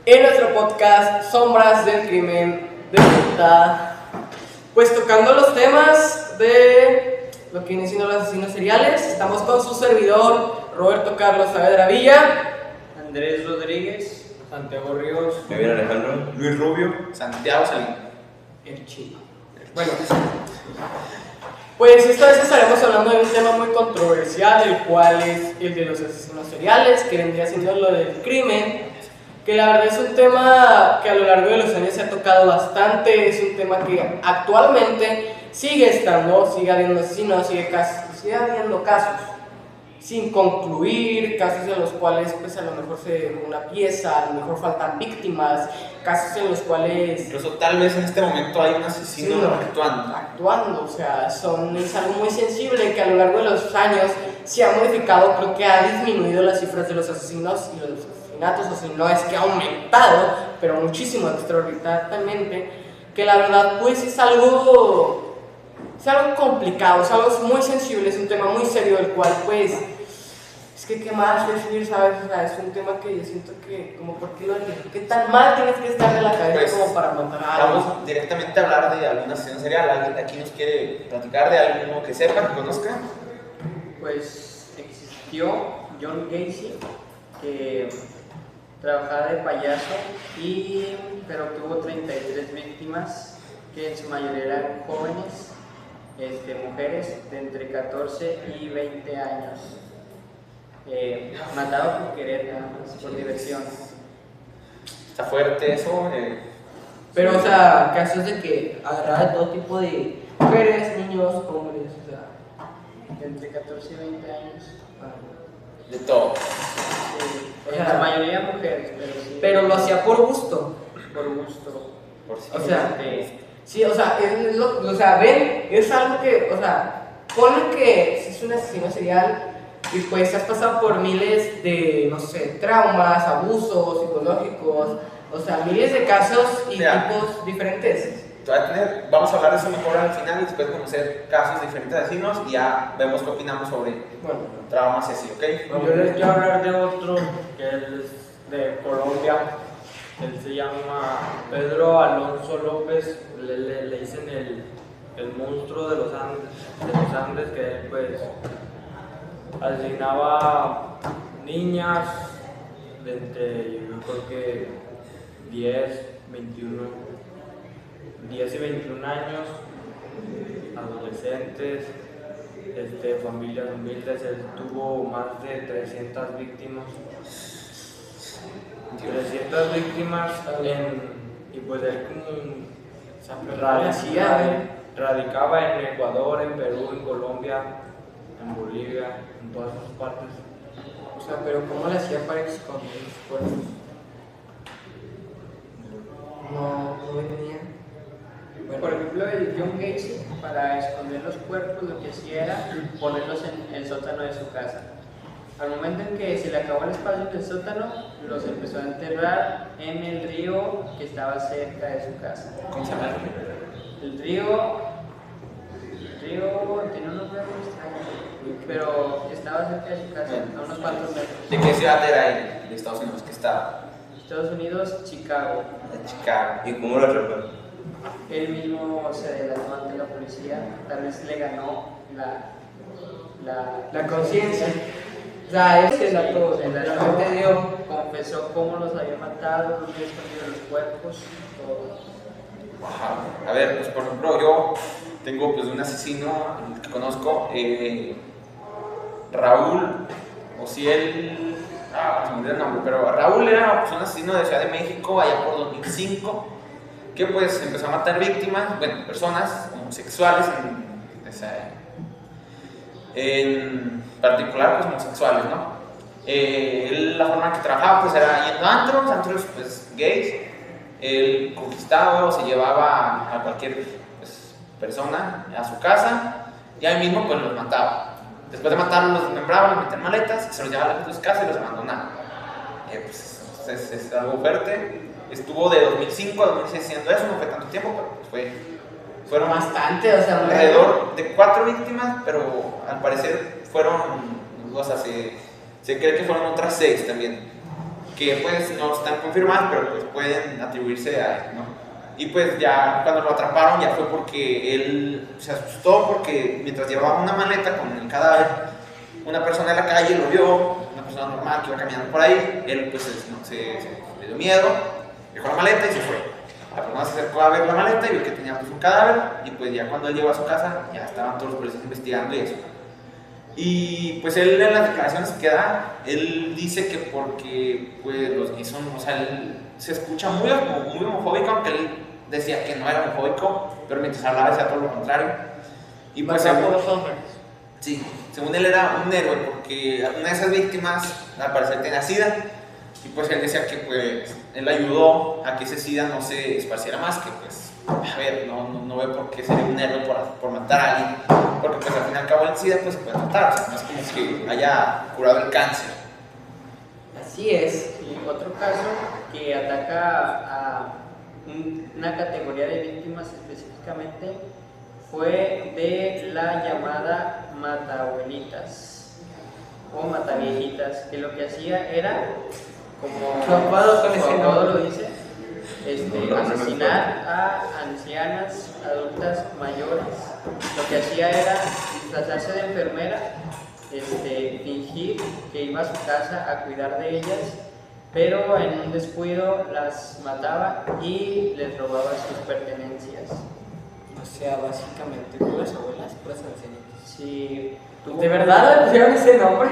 en nuestro podcast Sombras del Crimen de Bogotá, pues tocando los temas de lo que vienen siendo los asesinos seriales. Estamos con su servidor Roberto Carlos Saavedra Villa, Andrés Rodríguez, Santiago Ríos, Javier Alejandro, Luis Rubio, Santiago Salín. el chino. Bueno, pues esta vez estaremos hablando de un tema muy controversial, el cual es el de los asesinos seriales, que vendría siendo lo del crimen, que la verdad es un tema que a lo largo de los años se ha tocado bastante, es un tema que actualmente sigue estando, sigue habiendo asesinos, sigue habiendo casos sin concluir, casos en los cuales pues a lo mejor se dejó una pieza, a lo mejor faltan víctimas, casos en los cuales incluso tal vez en este momento hay un asesino actuando. o sea, es algo muy sensible que a lo largo de los años se ha modificado, creo que ha disminuido las cifras de los asesinos y los asesinatos, o si no es que ha aumentado, pero muchísimo, extraordinariamente, que la verdad pues es algo complicado, es algo muy sensible, es un tema muy serio del cual pues es que qué más decir, ¿sabes? O sea, es un tema que yo siento que como por qué lo dije, qué tan mal tienes que estar de la cabeza Pues, como para matar a alguien. Vamos directamente a hablar de algún asesino serial. ¿Alguien de aquí nos quiere platicar de alguno que sepa, que conozca? pues existió John Gacy, que trabajaba de payaso, pero tuvo 33 víctimas, que en su mayoría eran jóvenes, mujeres de entre 14 y 20 años. Mataba por querer, nada más, por diversión. Está fuerte eso. Pero, o sea, casos de que agarraba de todo tipo de mujeres, niños, hombres, o sea. De entre 14 y 20 años. De todo. En su mayoría mujeres, pero sí. Pero lo hacía por gusto. Por gusto. Por sí. O sea, Este, sí, o sea, ven, es algo que, o sea, ponle que si es un asesino serial y pues has pasado por miles de, no sé, traumas, abusos psicológicos, o sea, miles de casos y tipos diferentes. Vamos a hablar de eso mejor al final y después conocer casos de diferentes asesinos y ya vemos qué opinamos sobre traumas y así, ¿ok? Bueno, yo les quiero hablar de otro que es de Colombia. Él se llama Pedro Alonso López, le dicen el monstruo de los Andes, que él pues asesinaba niñas de entre, yo creo que 10 y 21 años, adolescentes, familias humildes. Él tuvo más de 300 víctimas. 300 víctimas y pues él radicaba en Ecuador, en Perú, en Colombia, en Bolivia, en todas esas partes. O sea, pero ¿cómo le hacía para esconder los cuerpos? No venía. Por ejemplo, el John Gacy, para esconder los cuerpos, lo que hacía era ponerlos en el sótano de su casa. Al momento en que se le acabó el espacio en el sótano, los empezó a enterrar en el río que estaba cerca de su casa. ¿Cómo se llama? El río tiene un nombre muy extraño, pero estaba cerca de su casa, a unos cuantos metros. ¿De qué ciudad era él? De Estados Unidos, que estaba. Estados Unidos, Chicago. De Chicago. ¿Y cómo lo atraparon? Él mismo se adelantó ante la policía, tal vez le ganó La conciencia. O sea, él se la todo, se la realmente dio. confesó cómo los había matado, dónde había escondido los cuerpos, todo. Wow. A ver, pues por ejemplo, yo tengo pues un asesino que conozco, Raúl Ociel, se me olvidó el nombre, pero Raúl era pues, un asesino de Ciudad de México allá por 2005, que pues empezó a matar víctimas, bueno, personas homosexuales, en particular pues homosexuales, ¿no? Él, la forma en que trabajaba pues era yendo a antros pues gays. Él conquistaba o se llevaba a cualquier pues, persona a su casa y ahí mismo pues los mataba. Después de matarlos los desmembraba, los metía en maletas, se los llevaba a su casa y los abandonaba. Pues es algo fuerte. Estuvo de 2005 a 2006 haciendo eso, no fue tanto tiempo, pero pues fueron Bastante, o sea, alrededor de 4 víctimas, pero al parecer fueron, o sea, se cree que fueron otras 6 también. que pues no están confirmadas, pero pues pueden atribuirse a él, ¿no? Y pues ya cuando lo atraparon ya fue porque él se asustó porque mientras llevaba una maleta con el cadáver, una persona en la calle lo vio, una persona normal que iba caminando por ahí, él pues le dio miedo, dejó la maleta y se fue. La persona se acercó a ver la maleta y vio que tenía pues un cadáver y pues ya cuando él llegó a su casa ya estaban todos los policías investigando y eso. Y pues él en las declaraciones que da, él dice que porque pues los gays son, o sea, él se escucha muy homofóbico, aunque él decía que no era homofóbico, pero mientras hablaba decía todo lo contrario. Y pues Mataba por los hombres. sí, según él era un héroe porque una de esas víctimas al parecer tenía SIDA y pues él decía que pues él ayudó a que ese SIDA no se esparciera más, que pues a ver, no veo por qué sería un héroe por matar a alguien, porque pues al fin y al cabo el SIDA pues se puede tratar, o sea, no es como que haya curado el cáncer. Así es. Y otro caso que ataca a una categoría de víctimas específicamente fue de la llamada matabuelitas o mataviejitas, que lo que hacía era, como Su apodo con su ese apodo nombre. lo dice, asesinar a ancianas, adultas mayores. Lo que hacía era disfrazarse de enfermera, fingir que iba a su casa a cuidar de ellas, pero en un descuido las mataba y les robaba sus pertenencias. O sea, básicamente, puras abuelas, puras ancianitas. Sí, ¿De verdad le pusieron ese nombre?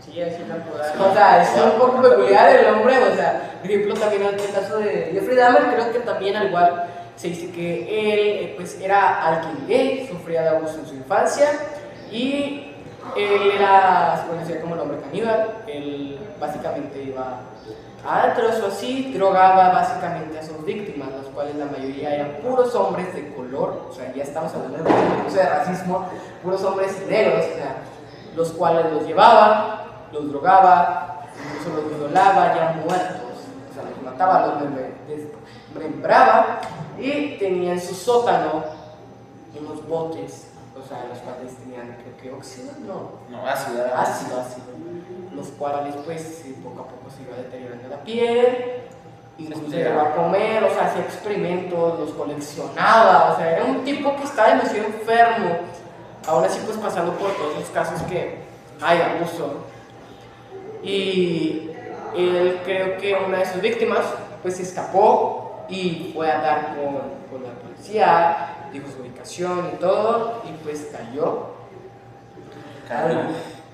Sí, así lo O sea, es un poco peculiar el nombre, o sea, por ejemplo, también en el caso de Jeffrey Dahmer, creo que también al igual se dice que él pues era alguien gay, sufría de abuso en su infancia y él se conocía como el hombre caníbal. Él básicamente iba a antros o así, drogaba básicamente a sus víctimas, las cuales la mayoría eran puros hombres de color, o sea, ya estamos hablando de racismo, puros hombres negros, o sea, los cuales los llevaba, los drogaba, incluso los violaba ya muertos, o sea, los mataba, los desmembraba y tenía en su sótano unos botes, o sea, los cuales tenían, creo que óxido, No, ácido. ácido, los cuales pues poco a poco se iba deteriorando la piel, incluso se iba a comer, o sea, hacía experimentos, los coleccionaba, o sea, era un tipo que estaba demasiado enfermo, aún así pues pasando por todos los casos que hay abuso. Y él, creo que una de sus víctimas pues se escapó y fue a dar con la policía, dijo su ubicación y todo, y pues cayó.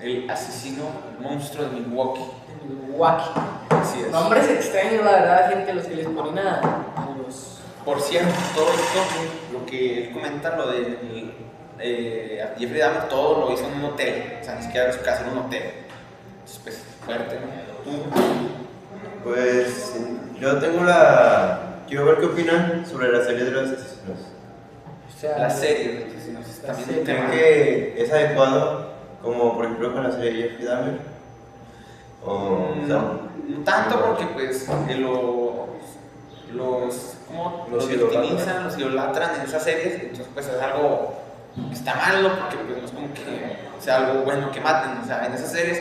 El asesino monstruo de Milwaukee. En Milwaukee. Así es. Nombres extraños, la verdad, gente, los que les ponen a los... Por cierto, todo esto, lo que él comenta, lo de Jeffrey Dahmer, todo lo hizo en un hotel, o sea, ni siquiera en su casa, en un hotel. Entonces, pues, fuerte, ¿no? Pues yo quiero ver qué opinan sobre la serie de los asesinos. O sea, La serie de asesinos también serie. un ¿Creen tema. que es adecuado, como por ejemplo con la serie de Jeffrey Dahmer? O sea, No tanto porque pues los victimizan, los idolatran en esas series, entonces pues es algo que está mal, ¿no? Porque pues no es como que sea algo bueno que maten, o sea, en esas series,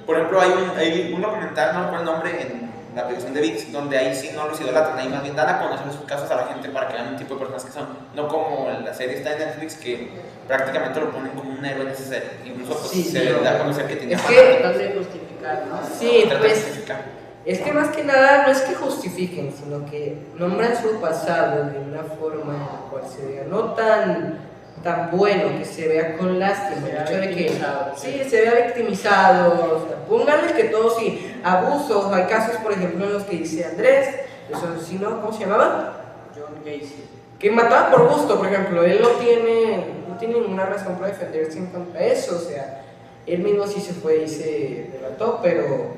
por ejemplo, hay un documental, no recuerdo el nombre, en la aplicación de VIX, donde ahí sí no los idolatran, ahí más bien dan a conocer sus casos a la gente para que vean un tipo de personas que son, no como la serie está en Netflix, que prácticamente lo ponen como un héroe en esa serie, incluso pues, Sí, se da a conocer que tenía es fanáticos. que- Tratar de justificar, ¿no? Sí, Trata de pues justificar. es que más que nada no es que justifiquen, sino que nombran su pasado de una forma en la cual se vea no tan bueno, que se vea con lástima, Se el vea hecho de que victimizado. sí, se vea victimizado, o sea, pónganle que todo sí, abusos, hay casos por ejemplo en los que dice Andrés, eso asesino, ¿cómo se llamaba? John Gacy. Que mataba por gusto, por ejemplo, él no tiene ninguna razón para defenderse en contra de eso, o sea, él mismo sí se fue y se delató, pero,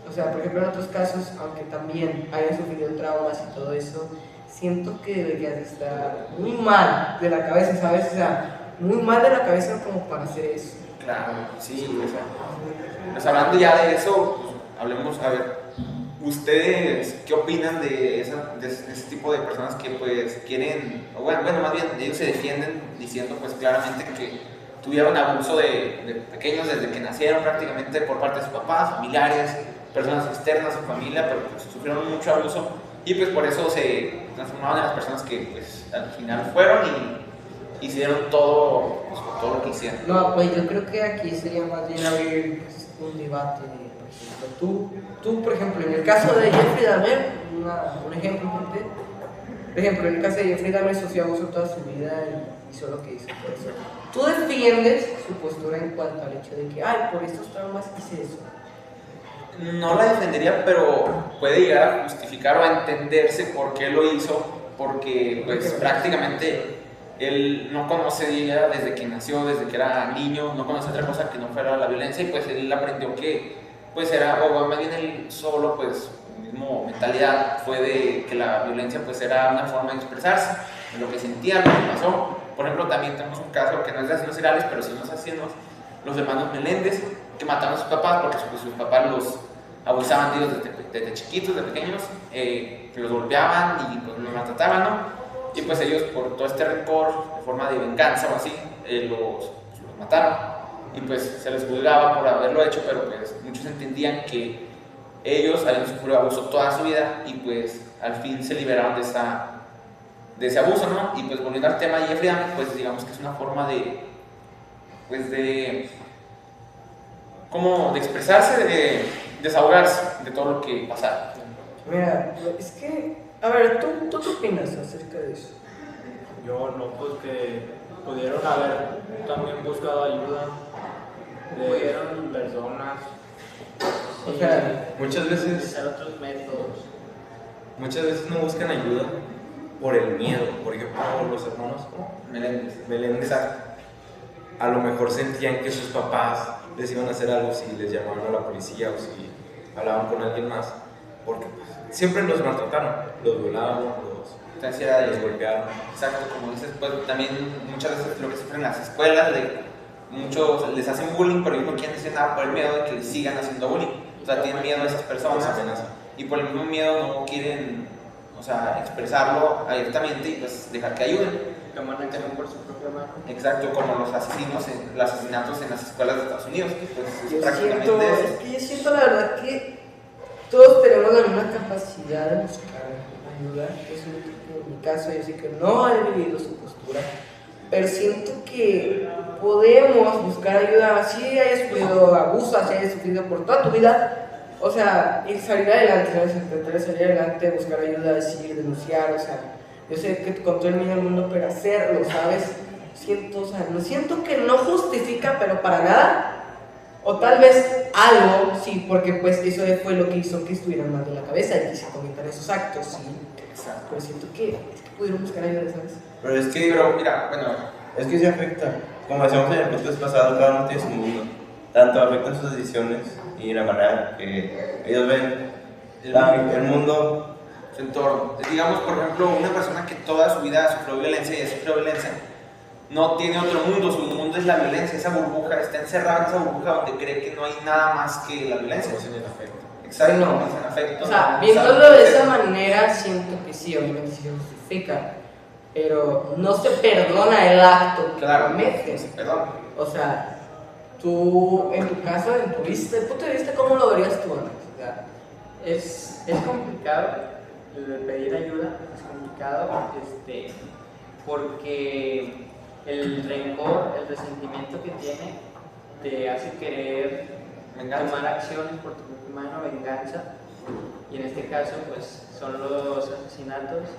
o sea, por ejemplo, en otros casos, aunque también hayan sufrido traumas y todo eso, siento que deberías de estar muy mal de la cabeza, ¿sabes? O sea, muy mal de la cabeza como para hacer eso. Claro, sí, o sea, pues hablando ya de eso, pues, hablemos, a ver, ¿ustedes qué opinan de ese tipo de personas que pues quieren, o bueno, más bien ellos se defienden diciendo pues claramente que tuvieron abuso de pequeños desde que nacieron prácticamente por parte de sus papás, familiares, personas externas a su familia, pero pues sufrieron mucho abuso y pues por eso se transformaron en las personas que pues al final fueron y hicieron todo, pues, todo lo que hicieron. No, pues yo creo que aquí sería más bien abrir pues, un debate. Por ejemplo, tú, por ejemplo, en el caso de Jeffrey Dahmer, un ejemplo, gente. Por ejemplo, en el caso de Jeffrey Dahmer sufrió abuso toda su vida y hizo lo que hizo por eso. ¿Tú defiendes su postura en cuanto al hecho de que, ay, por estos traumas hice eso? No la defendería, pero puede llegar a justificar o a entenderse por qué lo hizo, porque pues prácticamente él no conoce ya desde que nació, desde que era niño, no conoce otra cosa que no fuera la violencia y pues él aprendió que pues era, o más bien él solo pues mismo mentalidad fue de que la violencia pues era una forma de expresarse, de lo que sentía, lo que pasó. Por ejemplo, también tenemos un caso que no es de asesinos seriales, pero sí unos asesinos, los hermanos Meléndez, que mataron a sus papás porque sus papás los abusaban de ellos desde chiquitos, de pequeños, que los golpeaban y pues los maltrataban, ¿no? Y pues ellos por todo este rencor, de forma de venganza o así, los mataron. Y pues se les juzgaba por haberlo hecho, pero pues muchos entendían que ellos habían sufrido abuso toda su vida y pues al fin se liberaron de ese abuso, ¿no? Y pues volviendo al tema de Jeffrey Dahmer, pues digamos que es una forma de como de expresarse, de desahogarse de todo lo que pasaron. Mira, es que, a ver, ¿tú qué opinas acerca de eso? Yo no, pues que pudieron haber también buscado ayuda de personas. O sea, Muchas otros métodos. Muchas veces no buscan ayuda por el miedo. Por ejemplo, los hermanos Meléndez a lo mejor sentían que sus papás les iban a hacer algo si les llamaban a la policía o si hablaban con alguien más, porque pues, siempre los maltrataron, los violaban, los golpearon. Exacto, como dices, pues también muchas veces lo que sufren las escuelas, muchos les hacen bullying, pero ellos no quieren decir nada por el miedo de que les sigan haciendo bullying. O sea, tienen miedo a esas personas y por el mismo miedo no quieren, o sea, expresarlo abiertamente y pues dejar que ayuden. Toman acción por su propia mano. Exacto, como los asesinatos en las escuelas de Estados Unidos, que pues es yo prácticamente siento, eso. es que yo siento la verdad que todos tenemos la misma capacidad de buscar ayuda. Eso en mi caso, yo sé que no he vivido su postura, pero siento que podemos buscar ayuda, así hayas sufrido abuso, así hayas sufrido por toda tu vida. O sea, y salir adelante, ¿sabes? Tratar de salir adelante, buscar ayuda, decir, denunciar, o sea, yo sé que con todo el miedo del mundo, pero hacerlo, ¿sabes? Siento que no justifica, pero para nada, o tal vez algo, sí, porque pues eso fue lo que hizo que estuvieran mal de la cabeza y que se cometan esos actos, sí. Exacto. Pero siento que pudieron buscar ayuda, ¿sabes? Pero es Sí, que, pero mira, bueno, es que sí afecta. Como decíamos en el podcast pasado, cada uno tiene su mundo. Tanto afectan sus decisiones y la manera que ellos ven el mundo. su entorno. Digamos, por ejemplo, una persona que toda su vida sufrió violencia y sufrió violencia, no tiene otro mundo, su mundo es la violencia, esa burbuja, está encerrada en esa burbuja donde cree que no hay nada más que la violencia. No se les afecta. Exacto, Sí, no. no piensa en afecto. O sea, no viéndolo sabe de qué esa hacer. manera, siento que sí, obviamente sí se justifica, pero no se perdona el acto que Claro, cometes. perdón. O sea, tú, en tu caso, en tu punto de vista, ¿cómo lo verías tú, Alex? O sea, Es complicado el de pedir ayuda, es complicado porque el rencor, el resentimiento que tiene te hace querer Venganza. tomar acciones por tu propia mano, venganza, y en este caso pues son los asesinatos,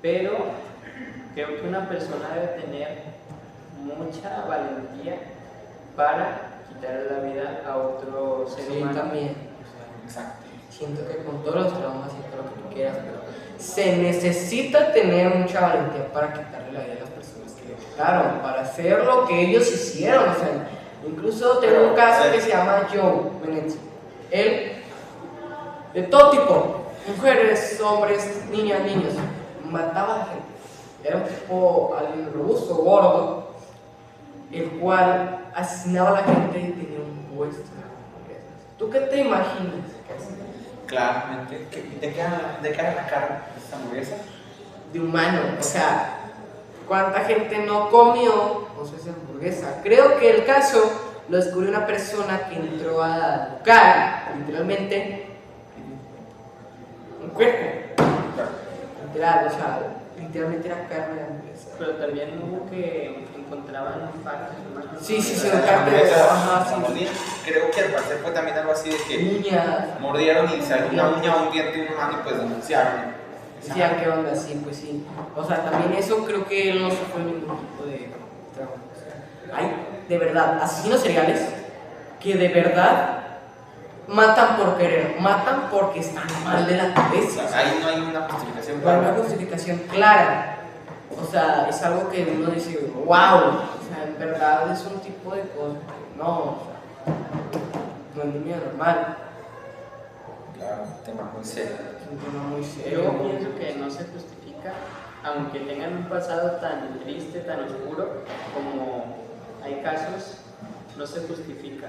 pero creo que una persona debe tener mucha valentía para quitarle la vida a otro ser sí, humano. también. O sea, Exacto. siento que con todos los traumas y todo lo que tú quieras, pero se necesita tener mucha valentía para quitarle la vida a las personas que le quitaron, para hacer lo que ellos hicieron. O sea, incluso tengo un caso que se llama Joe Benetti. Él, de todo tipo, mujeres, hombres, niñas, niños, mataba a la gente. Era un tipo, alguien robusto, gordo, el cual asesinaba a la gente y tenía un puesto en la hamburguesas. ¿Tú qué te imaginas que hacía? Claramente. ¿De qué era la carne de esta hamburguesa? De humano, o sea, ¿cuánta gente no comió esa hamburguesa? Creo que el caso lo descubrió una persona que entró a buscar, literalmente, un cuerpo. Literal, o sea, literalmente era carne de hamburguesa. Pero también hubo que encontraban partes humanas. Sí, O sea, la carne de hamburguesa, ajá, sí. mordían. Creo que al parecer fue también algo así de que Uñas. mordieron y salió una uña o un diente de una mano y pues denunciaron. Decían que onda así, pues sí. O sea, también eso creo que él no sufrió ningún tipo de trauma. O sea, hay, de verdad, asesinos seriales que de verdad matan por querer, matan porque están mal de la O cabeza. sea, ahí no hay una justificación No hay para una justificación clara. O sea, es algo que uno dice, wow, o sea, en verdad es un tipo de cosa que no, o sea, no es niño normal. Claro, tema muy serio. Es un tema muy serio. Yo pienso que no se justifica, aunque tengan un pasado tan triste, tan oscuro, como hay casos, no se justifica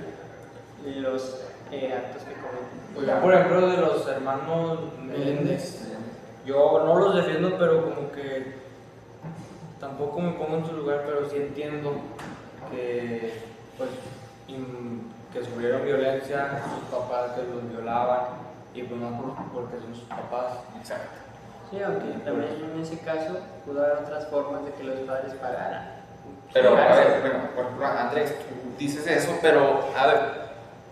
los actos que cometen. Yo, por ejemplo, de los hermanos Meléndez, yo no los defiendo, pero como que tampoco me pongo en su lugar, pero sí entiendo que, pues, que sufrieron violencia, sus papás que los violaban, y pues no porque son sus papás. Exacto. Sí, aunque también en ese caso pudo haber otras formas de que los padres pagaran. Pero, a ver, bueno, por ejemplo, Andrés, tú dices eso, pero, a ver,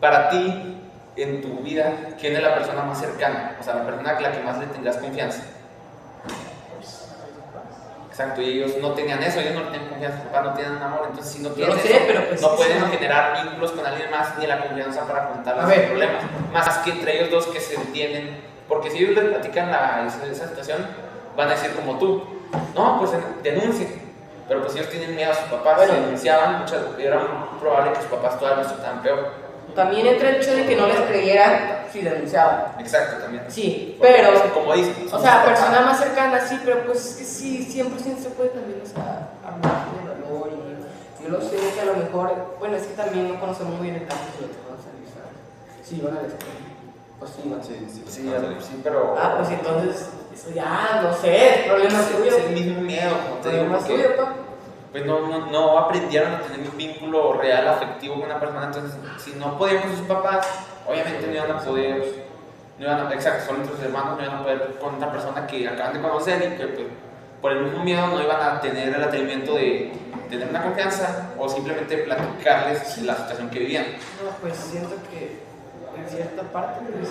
para ti, en tu vida, ¿quién es la persona más cercana? O sea, la persona a la que más le tendrás confianza. Exacto, y ellos no tenían eso, ellos no tenían confianza, sus papás no tienen amor, entonces si no Yo tienen lo sé, eso, pero pues no sí, pueden sí, no. generar vínculos con alguien más ni la confianza para contarles A ver. sus problemas, más que entre ellos dos que se entienden, porque si ellos les platican esa situación, van a decir como tú, no, pues denuncien, pero pues ellos tienen miedo a sus papás, Bueno. si denunciaban, era muy probable que sus papás todavía no estuvieran peor. También entra el hecho de que no les creyeran si denunciaban. Exacto, también. Sí, Porque, pero, pues, como dicen, o son sea, sus papás. persona más cercana, sí, pero pues es que sí, 100% se puede también, o sea, hablar de valor y yo lo sé que a lo mejor, bueno, es que también no conocemos muy bien el caso de los que van a salir, ¿sabes? Sí, van a la escuela. Pues sí, van. Sí, pero... Ah, pues entonces, eso ya, no sé, es problema tuyo. es el mismo miedo, como te digo, Problema porque tuyo, pa. pues no aprendieron a tener un vínculo real, afectivo con una persona, entonces si no podían con sus papás, obviamente no iban a poder, exacto, son nuestros hermanos, no iban a poder con una persona que acaban de conocer y que pues, por el mismo miedo no iban a tener el atrevimiento de tener una confianza o simplemente platicarles la situación que vivían. No, pues siento que en cierta parte, pues,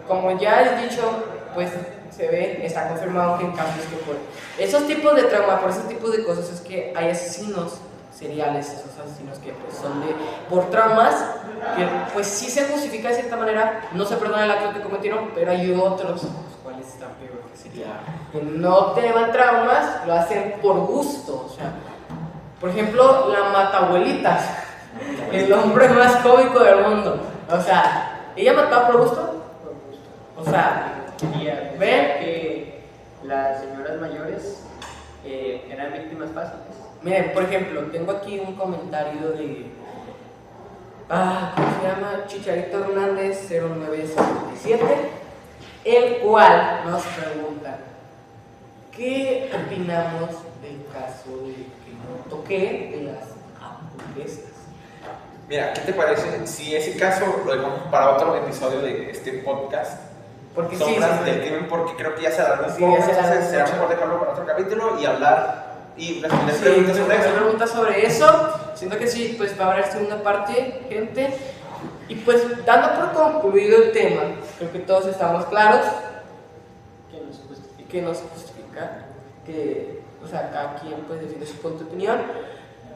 como ya he dicho, pues se ve, está confirmado que en casos que por esos tipos de trauma, por esos tipos de cosas, es que hay asesinos seriales, esos asesinos que pues, son por traumas, que pues sí se justifica de cierta manera, no se perdona el acto que cometieron, pero hay otros, los cuales están peor, que sería que no tenían traumas, lo hacen por gusto, o sea, por ejemplo, la matabuelitas, el hombre más cómico del mundo, o sea, ella mataba por gusto, o sea, Quería ¿Ven? ver que las señoras mayores eran víctimas fáciles. miren, por ejemplo, tengo aquí un comentario de, ¿cómo se llama? Chicharito Hernández 0957, el cual nos pregunta, ¿qué opinamos del caso de que no toqué de las hamburguesas? Mira, ¿qué te parece si ese caso lo dejamos para otro episodio de este podcast? Porque sí, Sombras sí, del crimen, porque creo que ya se alargó un Sí, poco, ya se alargó entonces será mucho. mejor dejarlo para otro capítulo y hablar y responder sí, preguntas sobre eso. preguntas sobre eso. Siento que sí, pues va a haber segunda parte, gente. Y pues dando por concluido el tema, creo que todos estamos claros Que nos justifica. que nos justifica, que, o sea, cada quien pues defiende su punto de opinión.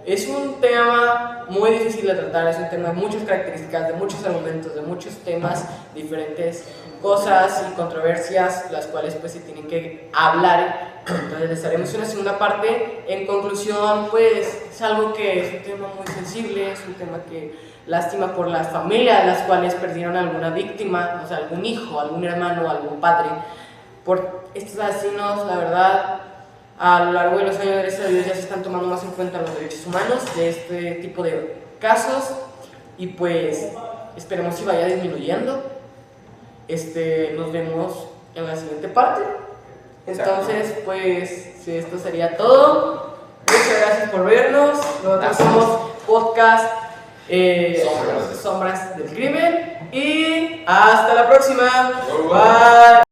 Es un tema muy difícil de tratar, es un tema de muchas características, de muchos argumentos, de muchos temas, diferentes cosas y controversias, las cuales pues se tienen que hablar. Entonces les haremos una segunda parte. En conclusión, pues es algo que es un tema muy sensible, es un tema que lástima por las familias, las cuales perdieron a alguna víctima, o sea, algún hijo, algún hermano, algún padre, por estos asesinos. La verdad, a lo largo de los años, gracias a Dios, ya se están tomando más en cuenta los derechos humanos de este tipo de casos y pues esperemos que vaya disminuyendo. Nos vemos en la siguiente parte. Entonces, pues, sí, esto sería todo. Muchas gracias por vernos. Nosotros somos Podcast Sombras. Sombras del Crimen. Y hasta la próxima. Bye.